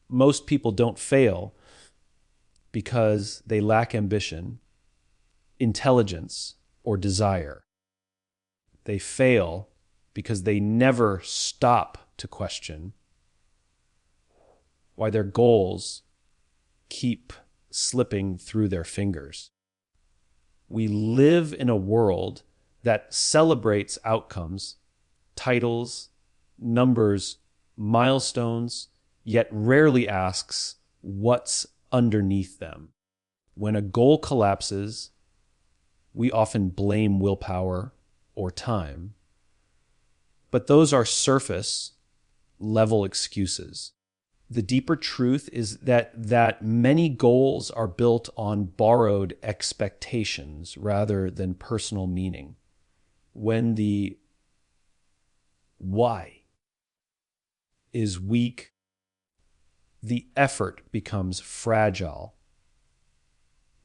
most people don't fail because they lack ambition, intelligence, or desire. They fail because they never stop to question why their goals keep slipping through their fingers. We live in a world that celebrates outcomes, titles, numbers, milestones, yet rarely asks what's underneath them. When a goal collapses, we often blame willpower or time. But those are surface level excuses. The deeper truth is that many goals are built on borrowed expectations rather than personal meaning. When the why is weak, the effort becomes fragile.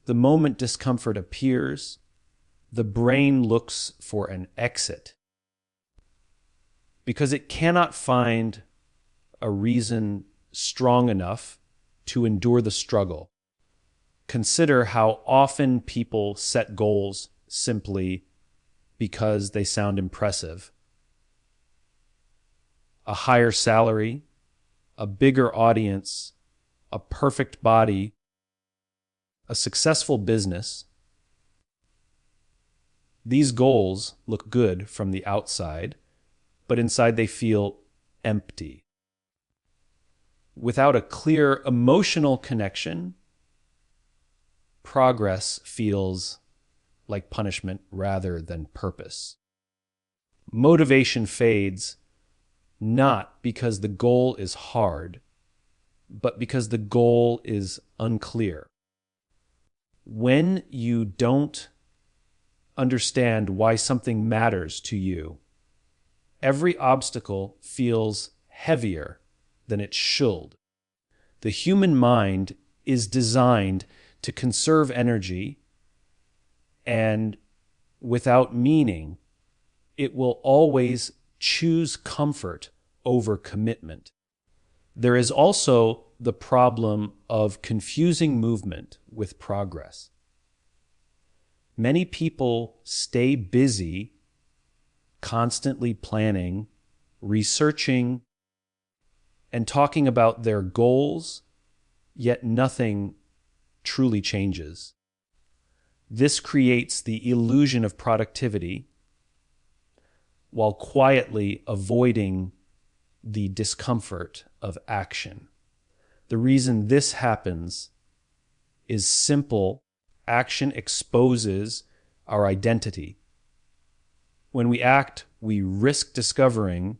The moment discomfort appears, the brain looks for an exit because it cannot find a reason strong enough to endure the struggle. Consider how often people set goals simply because they sound impressive. A higher salary, a bigger audience, a perfect body, a successful business. These goals look good from the outside, but inside they feel empty. Without a clear emotional connection, progress feels like punishment rather than purpose. Motivation fades not because the goal is hard, but because the goal is unclear. When you don't understand why something matters to you, every obstacle feels heavier than it should. The human mind is designed to conserve energy, and without meaning, it will always choose comfort over commitment. There is also the problem of confusing movement with progress. Many people stay busy, constantly planning, researching, and talking about their goals, yet nothing truly changes. This creates the illusion of productivity while quietly avoiding the discomfort of action. The reason this happens is simple. Action exposes our identity. When we act, we risk discovering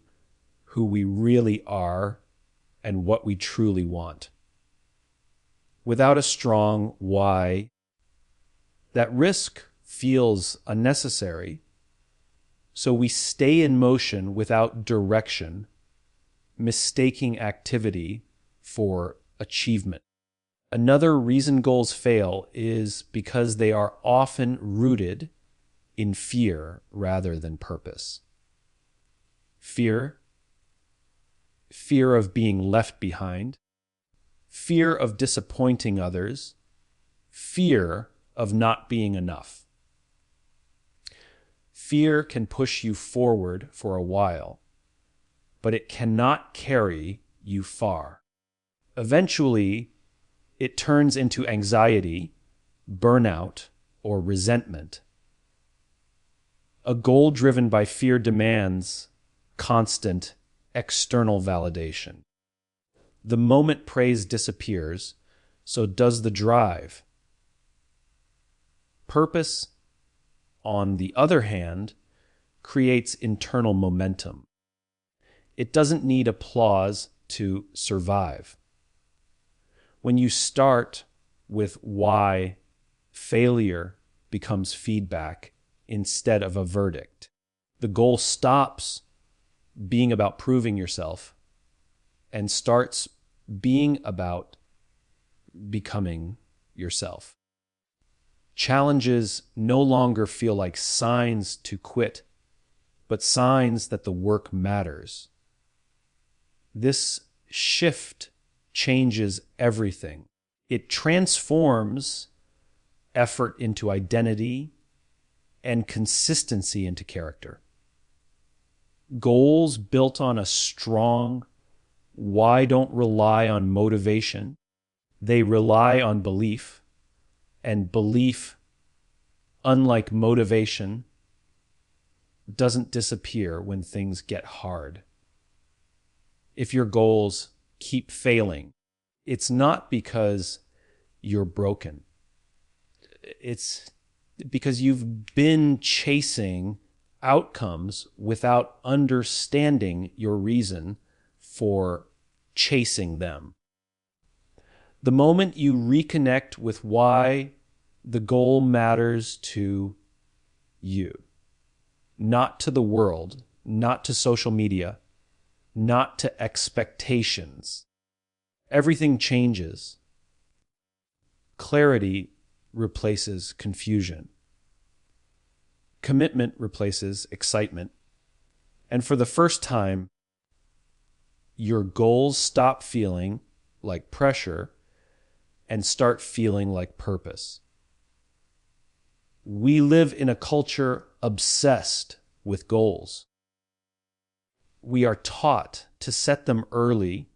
who we really are and what we truly want. Without a strong why, that risk feels unnecessary, so we stay in motion without direction, mistaking activity for achievement. Another reason goals fail is because they are often rooted in fear rather than purpose. Fear of being left behind, fear of disappointing others, fear of not being enough. Fear can push you forward for a while, but it cannot carry you far. Eventually, it turns into anxiety, burnout, or resentment. A goal driven by fear demands constant external validation. The moment praise disappears, so does the drive. Purpose, on the other hand, creates internal momentum. It doesn't need applause to survive. When you start with why, failure becomes feedback instead of a verdict. The goal stops being about proving yourself and starts being about becoming yourself. Challenges no longer feel like signs to quit, but signs that the work matters. This shift changes everything. It transforms effort into identity and consistency into character. Goals built on a strong why don't rely on motivation. They rely on belief, and belief, unlike motivation, doesn't disappear when things get hard. If your goals keep failing, it's not because you're broken. It's because you've been chasing outcomes without understanding your reason for chasing them. The moment you reconnect with why the goal matters to you, not to the world, not to social media, not to expectations, everything changes. Clarity replaces confusion. Commitment replaces excitement. And for the first time, your goals stop feeling like pressure and start feeling like purpose. We live in a culture obsessed with goals. We are taught to set them early,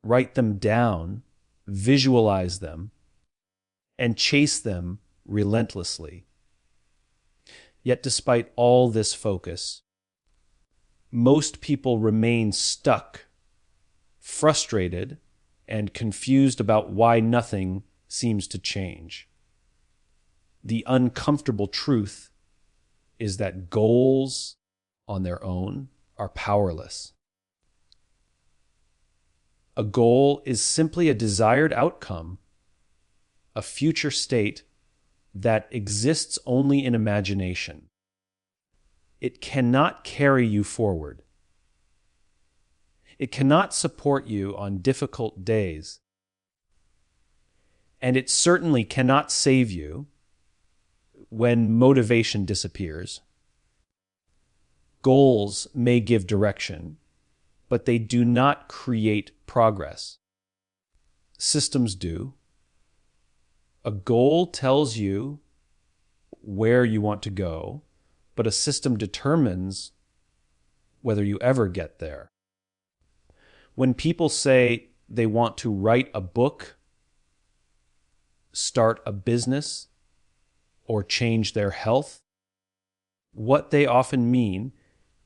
write them down, visualize them, and chase them relentlessly. Yet despite all this focus, most people remain stuck, frustrated, and confused about why nothing seems to change. The uncomfortable truth is that goals on their own are powerless. A goal is simply a desired outcome, a future state that exists only in imagination. It cannot carry you forward. It cannot support you on difficult days. And it certainly cannot save you when motivation disappears. Goals may give direction, but they do not create progress. Systems do. A goal tells you where you want to go, but a system determines whether you ever get there. When people say they want to write a book, start a business, or change their health, what they often mean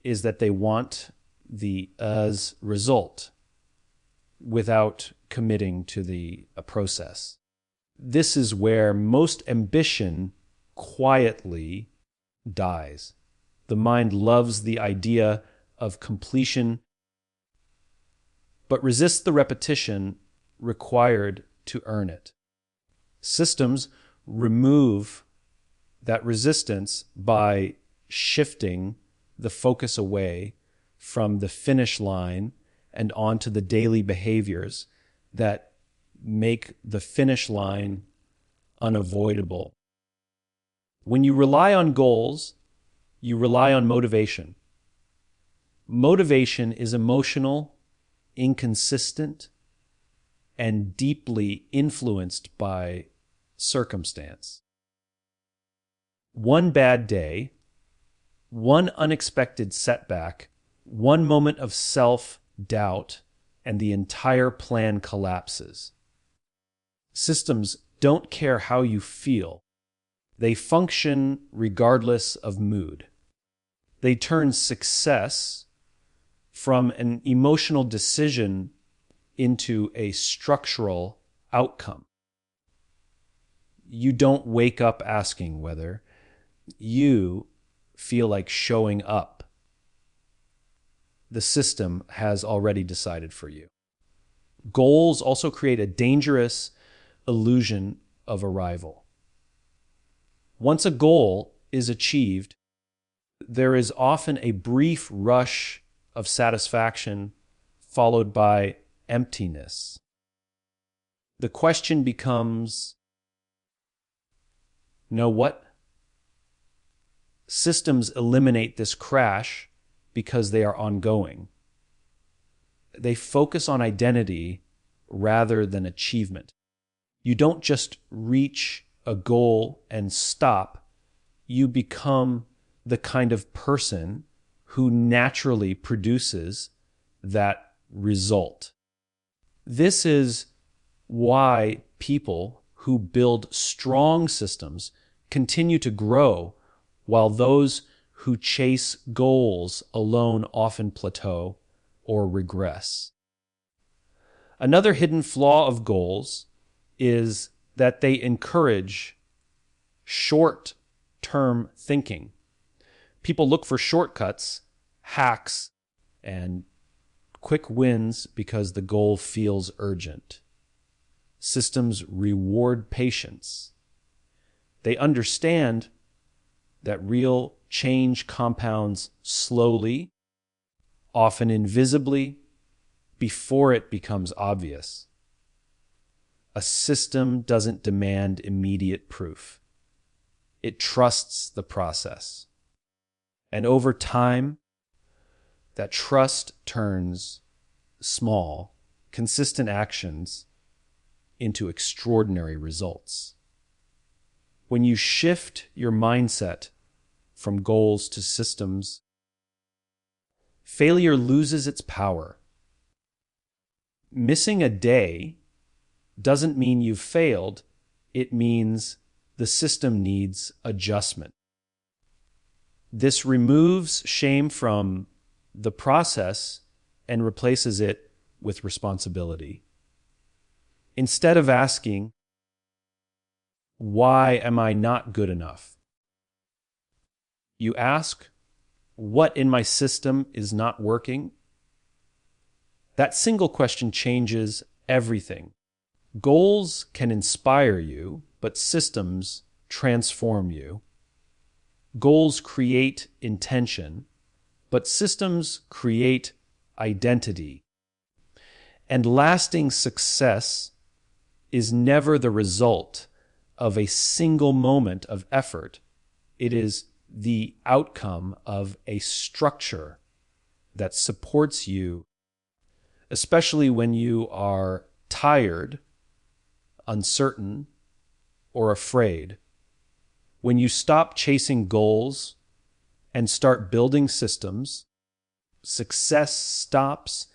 is that they want the as result without committing to the process. This is where most ambition quietly dies. The mind loves the idea of completion, but resists the repetition required to earn it. Systems remove that resistance by shifting the focus away from the finish line and onto the daily behaviors that make the finish line unavoidable. When you rely on goals, you rely on motivation. Motivation is emotional, inconsistent, and deeply influenced by circumstance. One bad day, one unexpected setback, one moment of self-doubt, and the entire plan collapses. Systems don't care how you feel. They function regardless of mood. They turn success from an emotional decision into a structural outcome. You don't wake up asking whether you feel like showing up. The system has already decided for you. Goals also create a dangerous illusion of arrival. Once a goal is achieved, there is often a brief rush of satisfaction followed by emptiness. The question becomes, know what? Systems eliminate this crash because they are ongoing. They focus on identity rather than achievement. You don't just reach a goal and stop. You become the kind of person who naturally produces that result. This is why people who build strong systems continue to grow, while those who chase goals alone often plateau or regress. Another hidden flaw of goals is that they encourage short-term thinking. People look for shortcuts, hacks, and quick wins because the goal feels urgent. Systems reward patience. They understand that real change compounds slowly, often invisibly, before it becomes obvious. A system doesn't demand immediate proof. It trusts the process. And over time, that trust turns small, consistent actions into extraordinary results. When you shift your mindset from goals to systems, failure loses its power. Missing a day doesn't mean you've failed. It means the system needs adjustment. This removes shame from the process and replaces it with responsibility. Instead of asking, why am I not good enough? You ask, what in my system is not working? That single question changes everything. Goals can inspire you, but systems transform you. Goals create intention, but systems create identity. And lasting success is never the result of a single moment of effort. It is the outcome of a structure that supports you, especially when you are tired, uncertain, or afraid. When you stop chasing goals and start building systems, success stops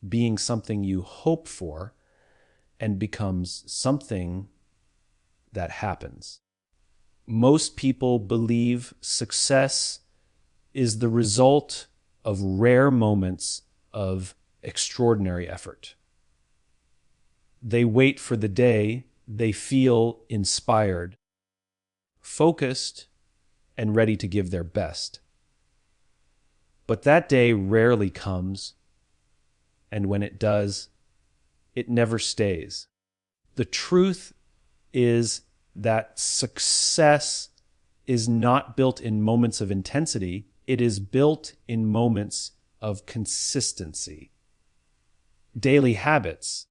being something you hope for and becomes something that happens. Most people believe success is the result of rare moments of extraordinary effort. They wait for the day they feel inspired, focused, and ready to give their best. But that day rarely comes, and when it does, it never stays. The truth is that success is not built in moments of intensity. It is built in moments of consistency. Daily habits,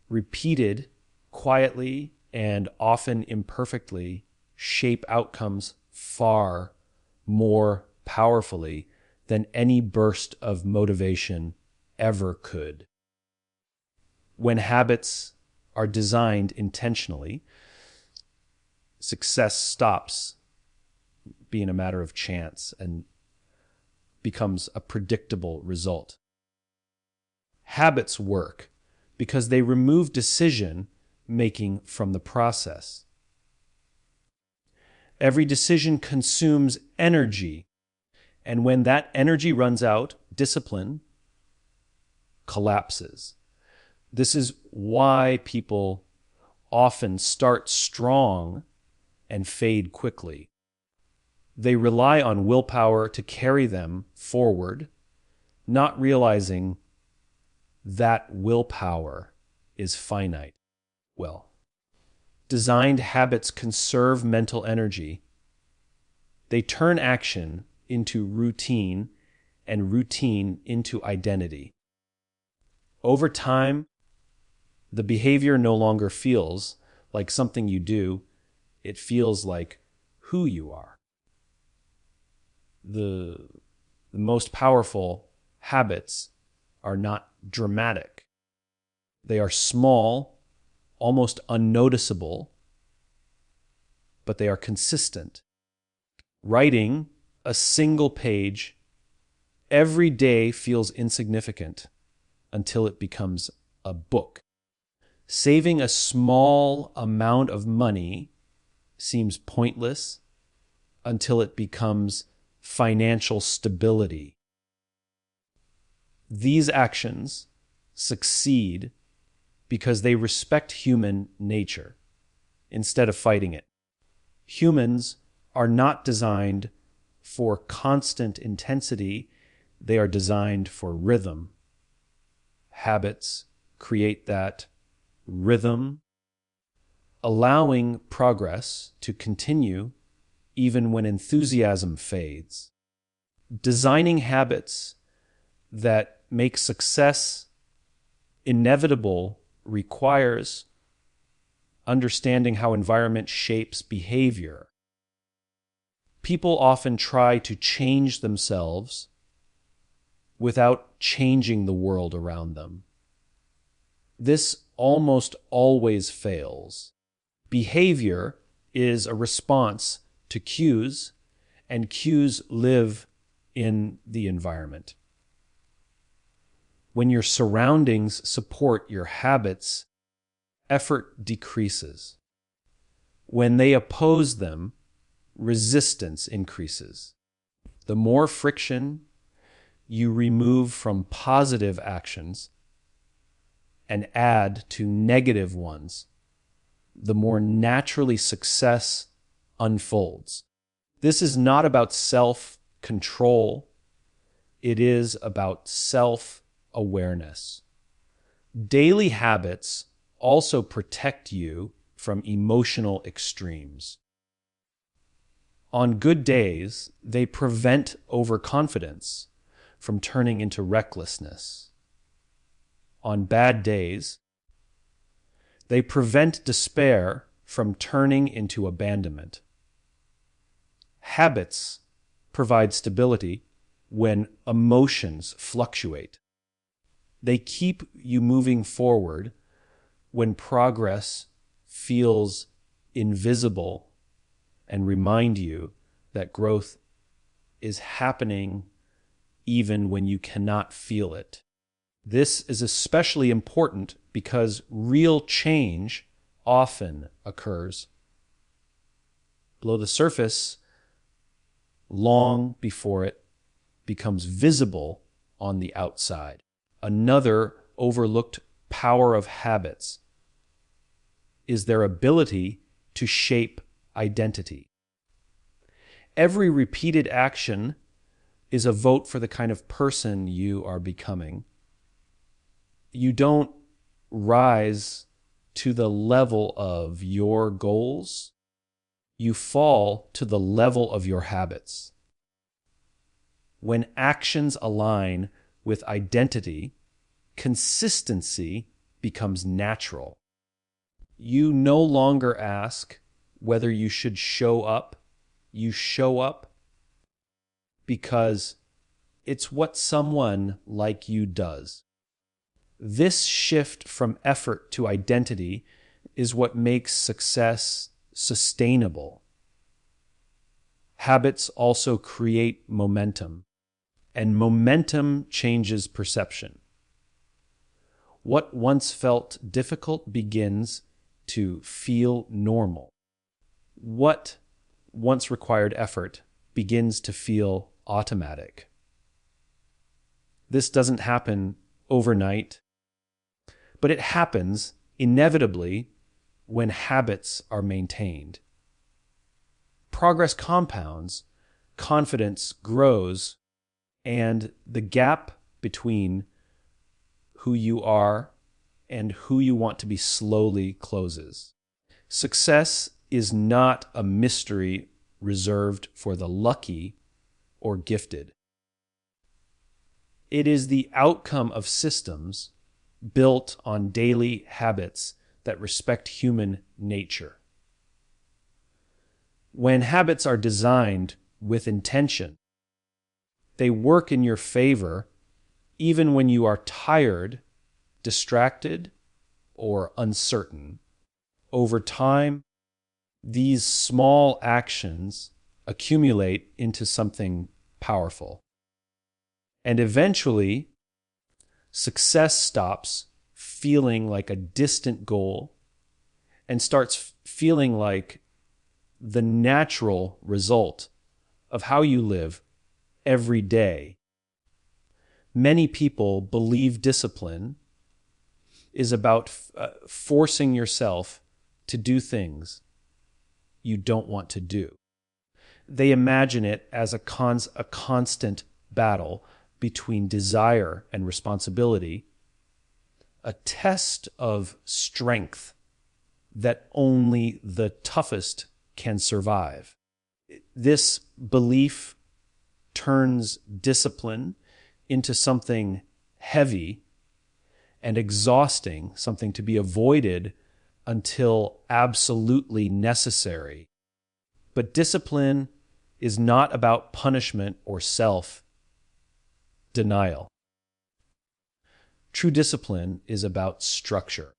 repeated quietly and often imperfectly, shape outcomes far more powerfully than any burst of motivation ever could. When habits are designed intentionally, success stops being a matter of chance and becomes a predictable result. Habits work because they remove decision making from the process. Every decision consumes energy, and when that energy runs out, discipline collapses. This is why people often start strong and fade quickly. They rely on willpower to carry them forward, not realizing that willpower is finite. Well, designed habits conserve mental energy. They turn action into routine and routine into identity. Over time, the behavior no longer feels like something you do. It feels like who you are. The most powerful habits are not dramatic. They are small, almost unnoticeable, but they are consistent. Writing a single page every day feels insignificant until it becomes a book. Saving a small amount of money seems pointless until it becomes financial stability. These actions succeed because they respect human nature instead of fighting it. Humans are not designed for constant intensity. They are designed for rhythm. Habits create that rhythm, allowing progress to continue even when enthusiasm fades. Designing habits that make success inevitable requires understanding how environment shapes behavior. People often try to change themselves without changing the world around them. This almost always fails. Behavior is a response to cues, and cues live in the environment. When your surroundings support your habits, effort decreases. When they oppose them, resistance increases. The more friction you remove from positive actions and add to negative ones, the more naturally success unfolds. This is not about self-control. It is about self-awareness. Daily habits also protect you from emotional extremes. On good days, they prevent overconfidence from turning into recklessness. On bad days, they prevent despair from turning into abandonment. Habits provide stability when emotions fluctuate. They keep you moving forward when progress feels invisible and remind you that growth is happening even when you cannot feel it. This is especially important because real change often occurs below the surface long before it becomes visible on the outside. Another overlooked power of habits is their ability to shape identity. Every repeated action is a vote for the kind of person you are becoming. You don't rise to the level of your goals. You fall to the level of your habits. When actions align with identity, consistency becomes natural. You no longer ask whether you should show up. You show up because it's what someone like you does. This shift from effort to identity is what makes success sustainable. Habits also create momentum, and momentum changes perception. What once felt difficult begins to feel normal. What once required effort begins to feel automatic. This doesn't happen overnight, but it happens inevitably when habits are maintained. Progress compounds, confidence grows, and the gap between who you are and who you want to be slowly closes. Success is not a mystery reserved for the lucky or gifted. It is the outcome of systems built on daily habits that respect human nature. When habits are designed with intention, they work in your favor even when you are tired, distracted, or uncertain. Over time, these small actions accumulate into something powerful. And eventually, success stops feeling like a distant goal and starts feeling like the natural result of how you live every day. Many people believe discipline is about forcing yourself to do things you don't want to do. They imagine it as a constant battle between desire and responsibility, a test of strength that only the toughest can survive. This belief turns discipline into something heavy and exhausting, something to be avoided until absolutely necessary. But discipline is not about punishment or self-denial. True discipline is about structure.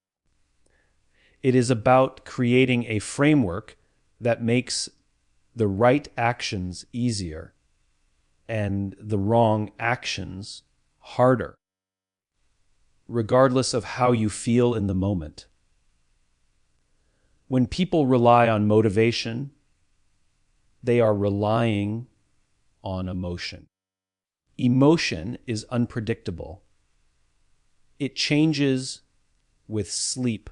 It is about creating a framework that makes the right actions easier and the wrong actions harder, regardless of how you feel in the moment. When people rely on motivation, they are relying on emotion. Emotion is unpredictable. It changes with sleep,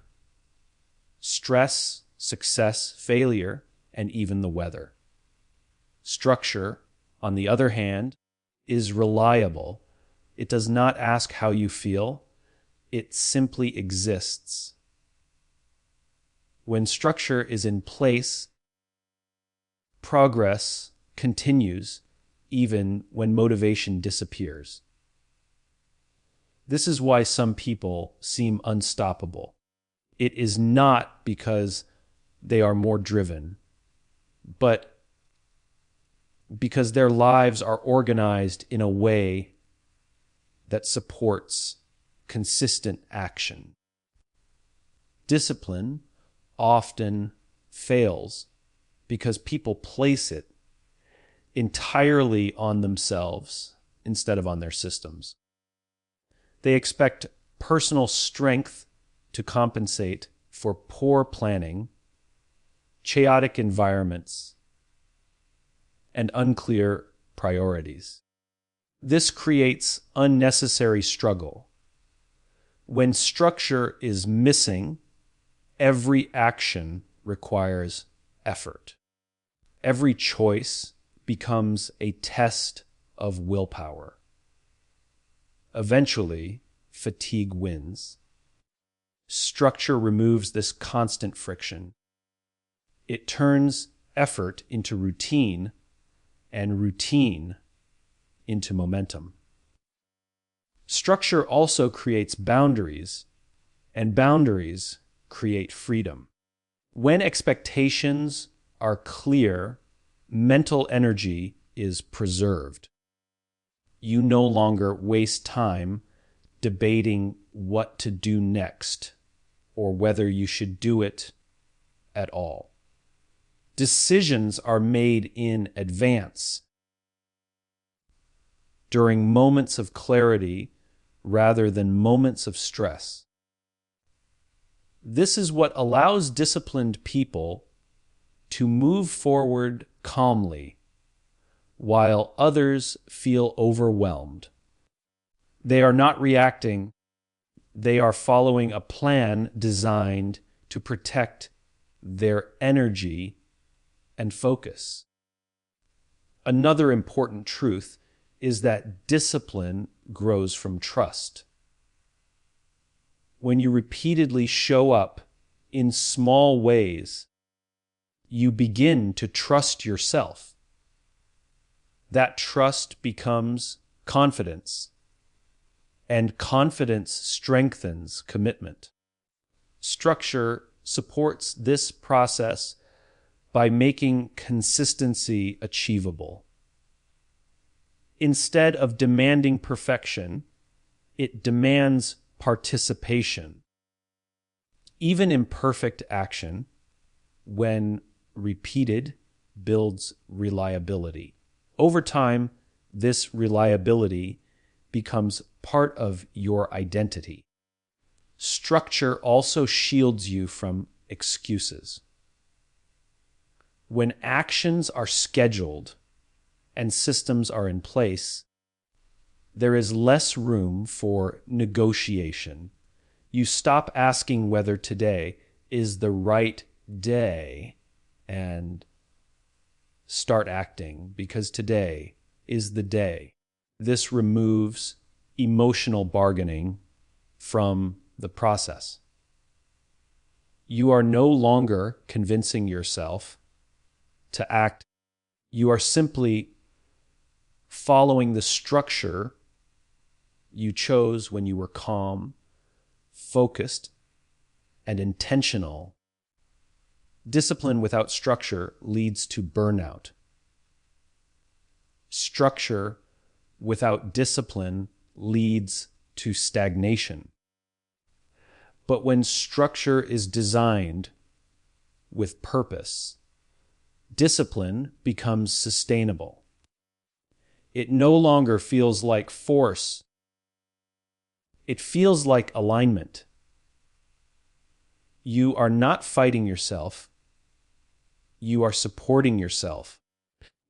stress, success, failure, and even the weather. Structure, on the other hand, is reliable. It does not ask how you feel. It simply exists. When structure is in place, progress continues even when motivation disappears. This is why some people seem unstoppable. It is not because they are more driven, but because their lives are organized in a way that supports consistent action. Discipline often fails because people place it entirely on themselves instead of on their systems. They expect personal strength to compensate for poor planning, chaotic environments, and unclear priorities. This creates unnecessary struggle. When structure is missing, every action requires effort. Every choice becomes a test of willpower. Eventually, fatigue wins. Structure removes this constant friction. It turns effort into routine and routine into momentum. Structure also creates boundaries, and boundaries create freedom. When expectations are clear, mental energy is preserved. You no longer waste time debating what to do next or whether you should do it at all. Decisions are made in advance, during moments of clarity rather than moments of stress. This is what allows disciplined people to move forward calmly while others feel overwhelmed. They are not reacting, they are following a plan designed to protect their energy and focus. Another important truth is that discipline grows from trust. When you repeatedly show up in small ways, you begin to trust yourself. That trust becomes confidence, and confidence strengthens commitment. Structure supports this process by making consistency achievable. Instead of demanding perfection, it demands participation. Even imperfect action, when repeated, builds reliability. Over time, this reliability becomes part of your identity. Structure also shields you from excuses. When actions are scheduled and systems are in place, there is less room for negotiation. You stop asking whether today is the right day and start acting because today is the day. This removes emotional bargaining from the process. You are no longer convincing yourself to act. You are simply following the structure you chose when you were calm, focused, and intentional. Discipline without structure leads to burnout. Structure without discipline leads to stagnation. But when structure is designed with purpose, discipline becomes sustainable. It no longer feels like force. It feels like alignment. You are not fighting yourself. You are supporting yourself.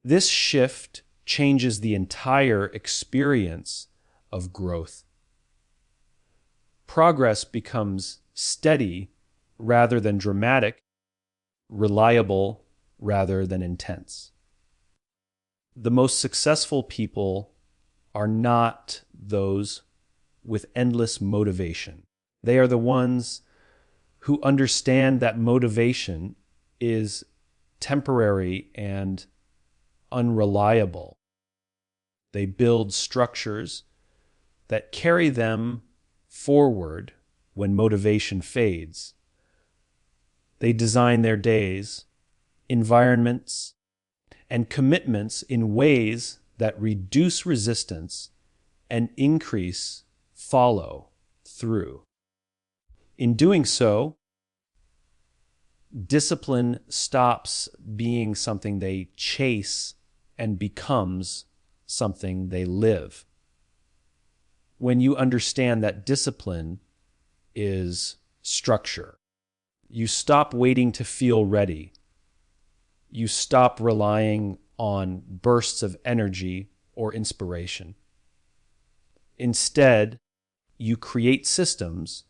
This shift changes the entire experience of growth. Progress becomes steady rather than dramatic, reliable rather than intense. The most successful people are not those with endless motivation. They are the ones who understand that motivation is temporary and unreliable. They build structures that carry them forward when motivation fades. They design their days, environments, and commitments in ways that reduce resistance and increase follow through. In doing so, discipline stops being something they chase and becomes something they live. When you understand that discipline is structure, you stop waiting to feel ready. You stop relying on bursts of energy or inspiration. Instead, you create systems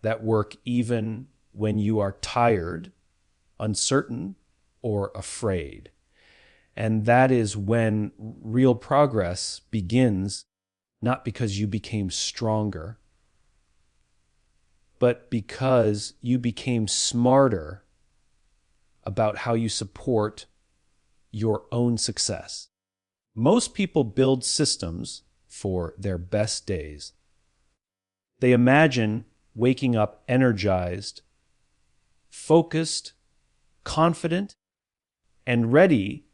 that work even when you are tired, uncertain, or afraid. And that is when real progress begins, not because you became stronger, but because you became smarter about how you support your own success. Most people build systems for their best days. They imagine waking up energized, focused, confident, and ready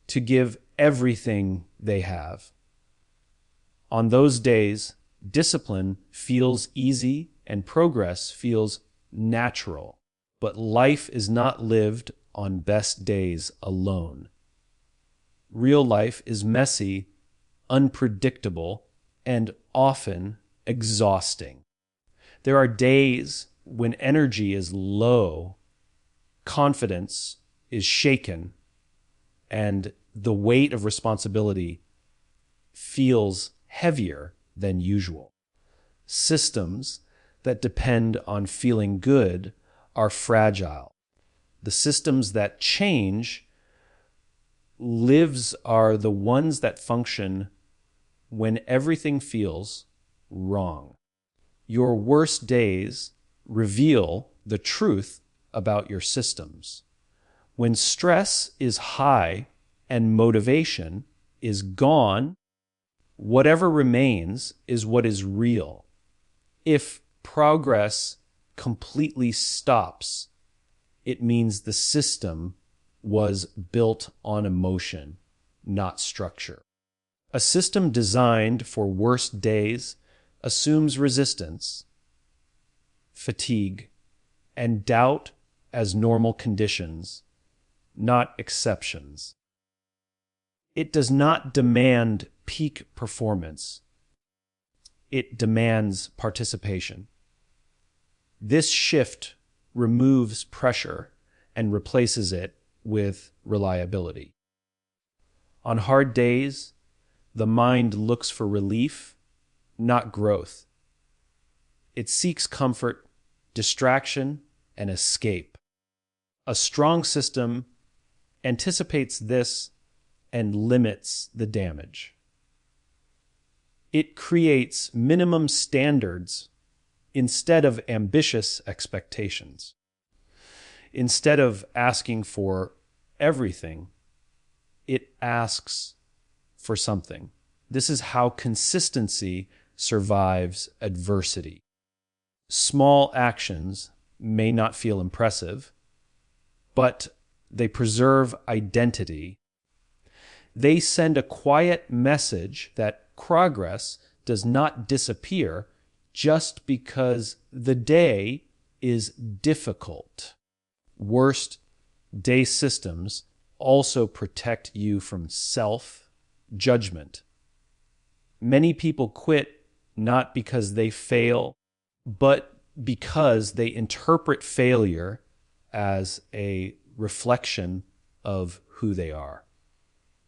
to give everything they have. On those days, discipline feels easy and progress feels natural. But life is not lived on best days alone. Real life is messy, unpredictable, and often exhausting. There are days when energy is low, confidence is shaken, and the weight of responsibility feels heavier than usual. Systems that depend on feeling good are fragile. The systems that change lives are the ones that function when everything feels wrong. Your worst days reveal the truth about your systems. When stress is high and motivation is gone, whatever remains is what is real. If progress completely stops, it means the system was built on emotion, not structure. A system designed for worst days assumes resistance, fatigue, and doubt as normal conditions, not exceptions. It does not demand peak performance. It demands participation. This shift removes pressure and replaces it with reliability. On hard days, the mind looks for relief, not growth. It seeks comfort, distraction, and escape. A strong system anticipates this and limits the damage. It creates minimum standards instead of ambitious expectations. Instead of asking for everything, it asks for something. This is how consistency survives adversity. Small actions may not feel impressive, but they preserve identity. They send a quiet message that progress does not disappear just because the day is difficult. Worst day systems also protect you from self-judgment. Many people quit not because they fail, but because they interpret failure as a reflection of who they are.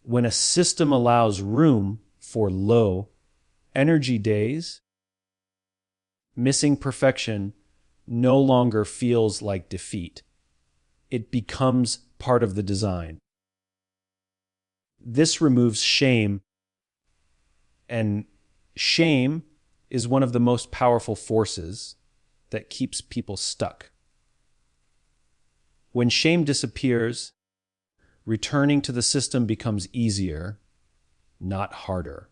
When a system allows room for low energy days, missing perfection no longer feels like defeat. It becomes part of the design. This removes shame, and shame is one of the most powerful forces that keeps people stuck. When shame disappears, returning to the system becomes easier, not harder.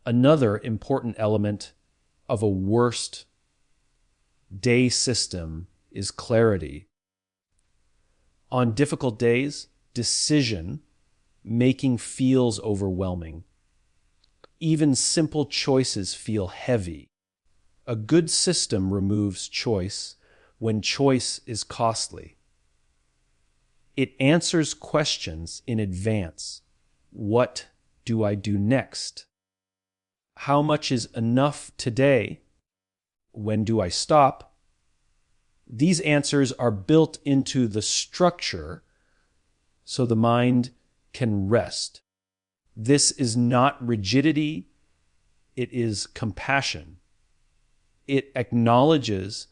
Another important element of a worst day system is clarity. On difficult days, decision making feels overwhelming. Even simple choices feel heavy. A good system removes choice when choice is costly. It answers questions in advance. What do I do next? How much is enough today? When do I stop? These answers are built into the structure so the mind can rest. This is not rigidity, it is compassion. It acknowledges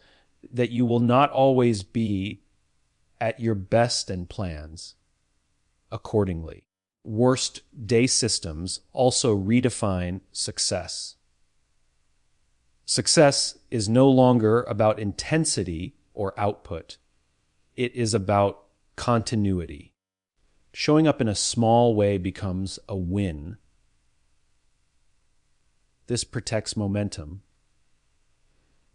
that you will not always be at your best and plans accordingly. Worst day systems also redefine success. Success is no longer about intensity or output. It is about continuity. Showing up in a small way becomes a win. This protects momentum.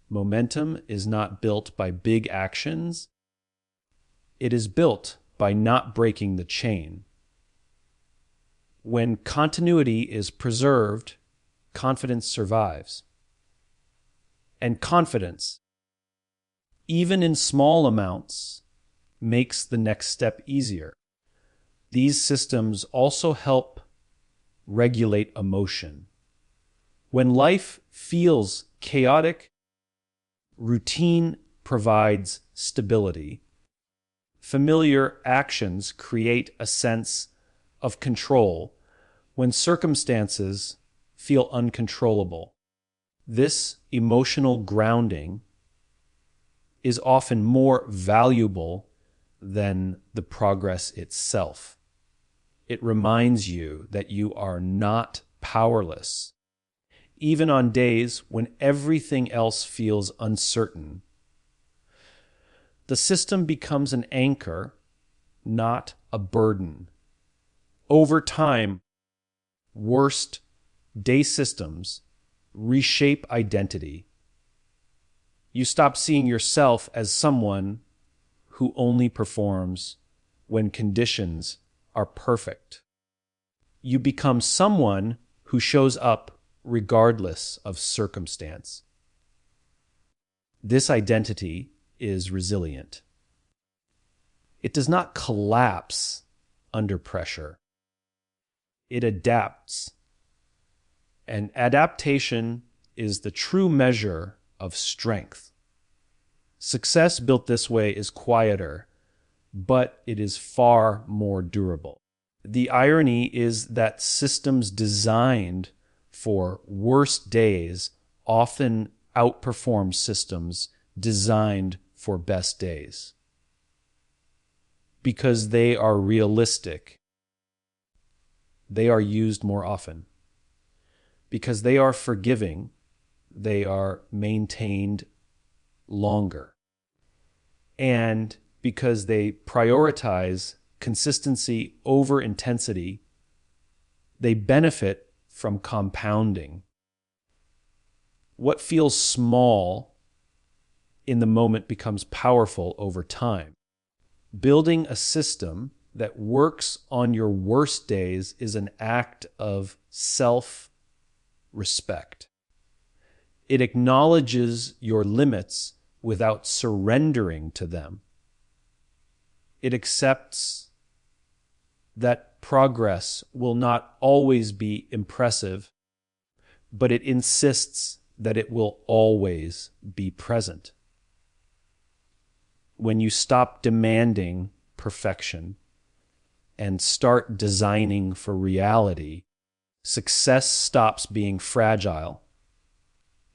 Momentum is not built by big actions. It is built by not breaking the chain. When continuity is preserved, confidence survives. And confidence, even in small amounts, makes the next step easier. These systems also help regulate emotion. When life feels chaotic, routine provides stability. Familiar actions create a sense of control when circumstances feel uncontrollable. This emotional grounding is often more valuable than the progress itself. It reminds you that you are not powerless. Even on days when everything else feels uncertain, the system becomes an anchor, not a burden. Over time, worst day systems reshape identity. You stop seeing yourself as someone who only performs when conditions are perfect. You become someone who shows up regardless of circumstance. This identity is resilient. It does not collapse under pressure. It adapts. And adaptation is the true measure of strength. Success built this way is quieter, but it is far more durable. The irony is that systems designed for worst days often outperform systems designed for best days because they are realistic. They are used more often. Because they are forgiving, they are maintained longer. And because they prioritize consistency over intensity, they benefit from compounding. What feels small in the moment becomes powerful over time. Building a system that works on your worst days is an act of self-respect. It acknowledges your limits without surrendering to them. It accepts that progress will not always be impressive, but it insists that it will always be present. When you stop demanding perfection and start designing for reality, success stops being fragile.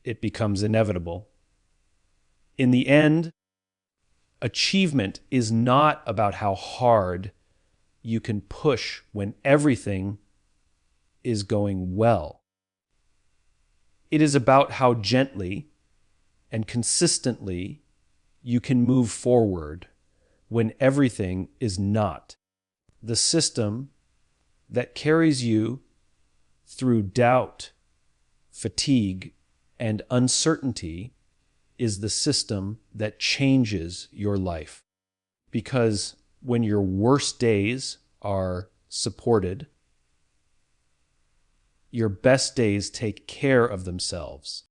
It becomes inevitable. In the end, achievement is not about how hard you can push when everything is going well. It is about how gently and consistently you can move forward when everything is not. The system that carries you through doubt, fatigue, and uncertainty is the system that changes your life. Because when your worst days are supported, your best days take care of themselves.